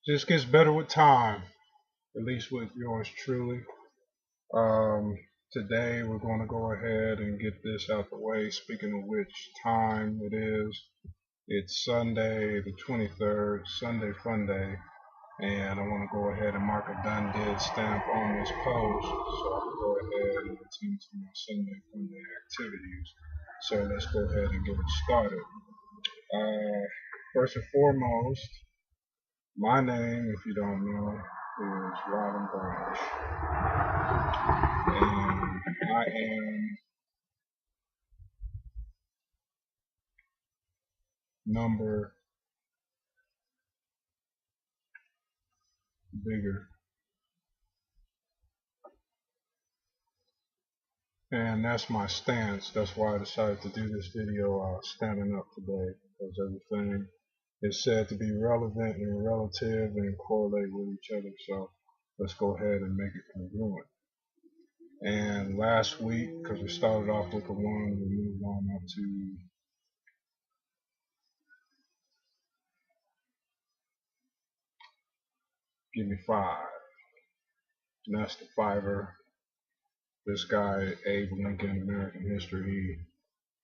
Just gets better with time, at least with yours truly. Um, Today we're going to go ahead and get this out the way. Speaking of which time it is, it's Sunday the 23rd, Sunday Fun Day, and I want to go ahead and mark a done did stamp on this post so I can go ahead and attend to my Sunday Fun Day activities. So let's go ahead and get it started. First and foremost, my name, if you don't know, is Robin Branch, and I am number bigger, and that's my stance. That's why I decided to do this video standing up today, because everything is said to be relevant and relative and correlate with each other. So let's go ahead and make it congruent. And last week, because we started off with the one, we moved on up to give me five. And that's the fiver. This guy, Abe Lincoln, American history, he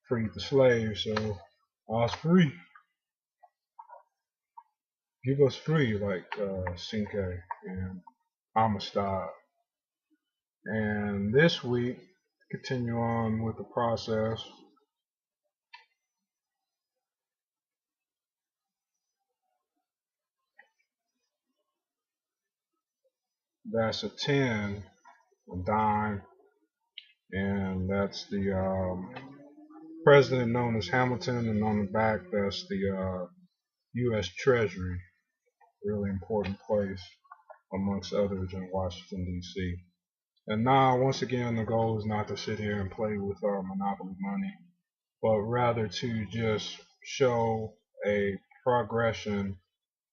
freed the slaves, so I was free. Give us free, like Cinque and Amistad. And this week, continue on with the process. That's a 10, a dime, and that's the president known as Hamilton, and on the back that's the U.S. Treasury, really important place amongst others in Washington D.C. And now, once again, the goal is not to sit here and play with our monopoly money, but rather to just show a progression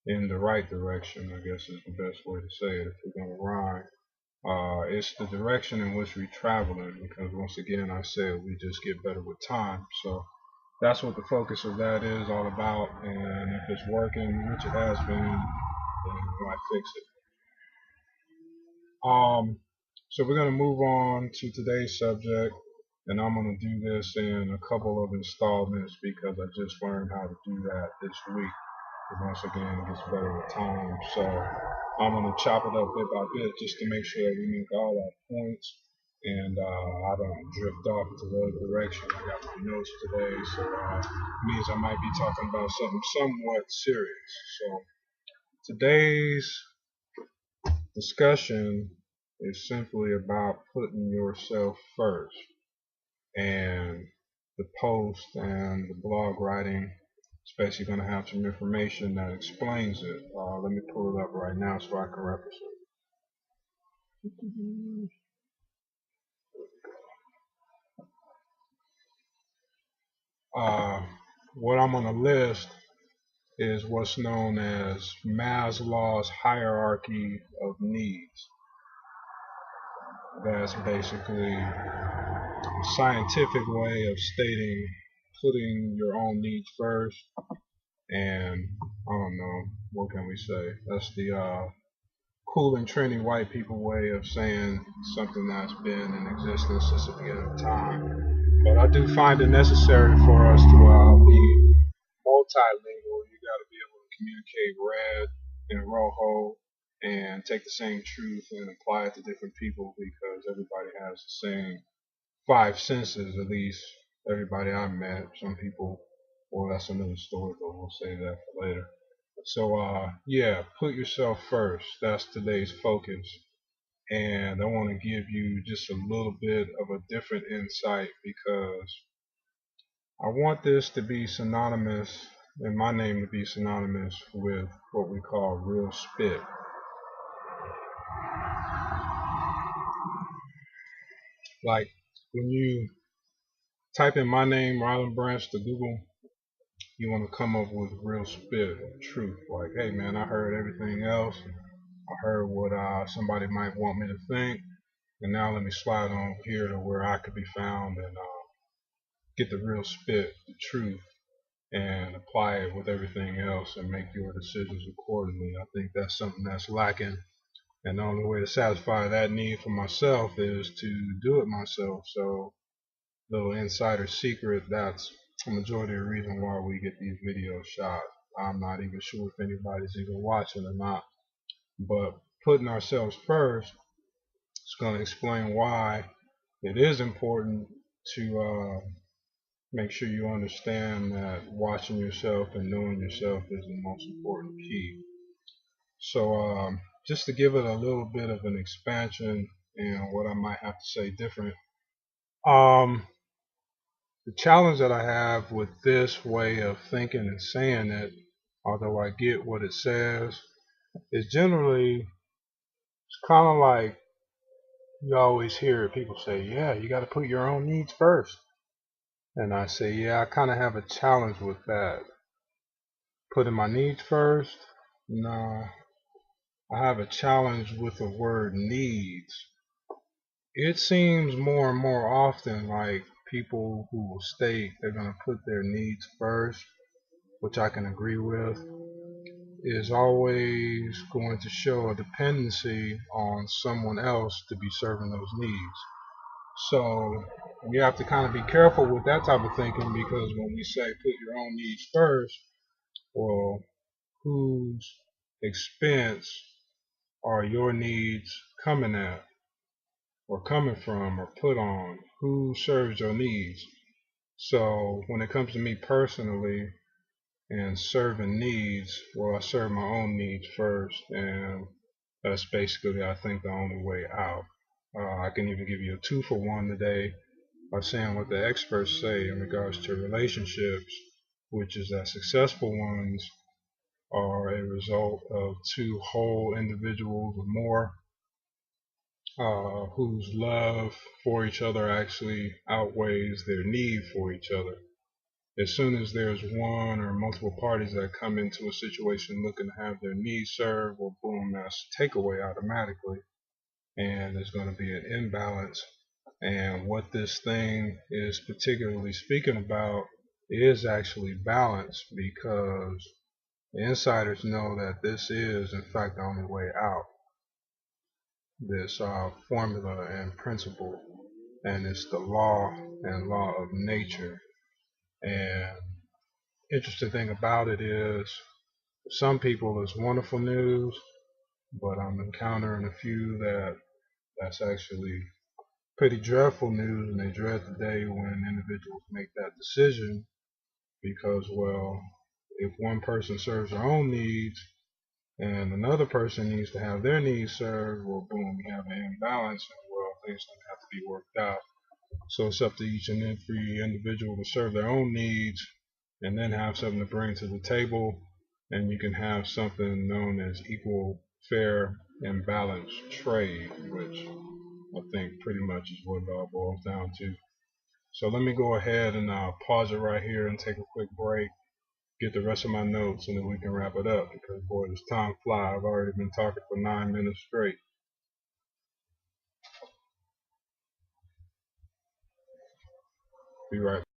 in the right direction, I guess is the best way to say it if we're going to rhyme. It's the direction in which we're traveling, because once again, I said we just get better with time. So that's what the focus of that is all about, and if it's working, which it has been, then why fix it? So we're going to move on to today's subject, and I'm going to do this in a couple of installments because I just learned how to do that this week. Once again, it gets better with time. So I'm going to chop it up bit by bit just to make sure that we make all our points, and I don't drift off into the other direction. I got my notes today, so it means I might be talking about something somewhat serious. So today's discussion is simply about putting yourself first, and the post and the blog writing is basically going to have some information that explains it. Let me pull it up right now so I can reference it. What I'm going to list is what's known as Maslow's hierarchy of needs. That's basically a scientific way of stating putting your own needs first, and I don't know, what can we say? That's the cool and trendy white people way of saying something that's been in existence since the beginning of time. But I do find it necessary for us to be multilingual. You got to be able to communicate red and rojo and take the same truth and apply it to different people, because everybody has the same five senses, at least everybody I met. Some people, well, that's another story, but we'll save that for later. So yeah, put yourself first. That's today's focus, and I want to give you just a little bit of a different insight, because I want this to be synonymous, and my name to be synonymous with what we call real spit. Like when you type in my name, Rylan Branch, to Google, you want to come up with real spit, truth. Like, hey man, I heard everything else. I heard what somebody might want me to think, and now let me slide on here to where I could be found and get the real spit, the truth, and apply it with everything else and make your decisions accordingly. I think that's something that's lacking, and the only way to satisfy that need for myself is to do it myself. So, little insider secret, that's a majority of the reason why we get these videos shot. I'm not even sure if anybody's even watching or not, but putting ourselves first is going to explain why it is important to make sure you understand that watching yourself and knowing yourself is the most important key. So just to give it a little bit of an expansion and what I might have to say different, the challenge that I have with this way of thinking and saying it, although I get what it says, is generally it's kind of like you always hear people say, yeah, you got to put your own needs first. And I say, yeah, I kind of have a challenge with that. Putting my needs first? No, I have a challenge with the word needs. It seems more and more often like people who will state they're going to put their needs first, which I can agree with, is always going to show a dependency on someone else to be serving those needs. So we have to kind of be careful with that type of thinking, because when we say put your own needs first, well, whose expense are your needs coming at, or coming from, or put on? Who serves your needs? So when it comes to me personally and serving needs, well, I serve my own needs first, and that's basically, I think, the only way out. I can even give you a 2-for-1 today by saying what the experts say in regards to relationships, which is that successful ones are a result of two whole individuals or more whose love for each other actually outweighs their need for each other. As soon as there's one or multiple parties that come into a situation looking to have their needs served, well, boom, that's takeaway automatically, and there's going to be an imbalance. And what this thing is particularly speaking about is actually balance, because the insiders know that this is, in fact, the only way out. This formula and principle, and it's the law and law of nature. And interesting thing about it is, for some people it's wonderful news, but I'm encountering a few that's actually pretty dreadful news, and they dread the day when individuals make that decision, because, well, if one person serves their own needs and another person needs to have their needs served, well, boom, we have an imbalance, and, well, things don't have to be worked out. So it's up to each and every individual to serve their own needs and then have something to bring to the table, and you can have something known as equal, fair, and balanced trade, which I think pretty much is what it all boils down to. So let me go ahead and pause it right here and take a quick break, get the rest of my notes, and then we can wrap it up, because, boy, does time fly. I've already been talking for 9 minutes straight. Be right back.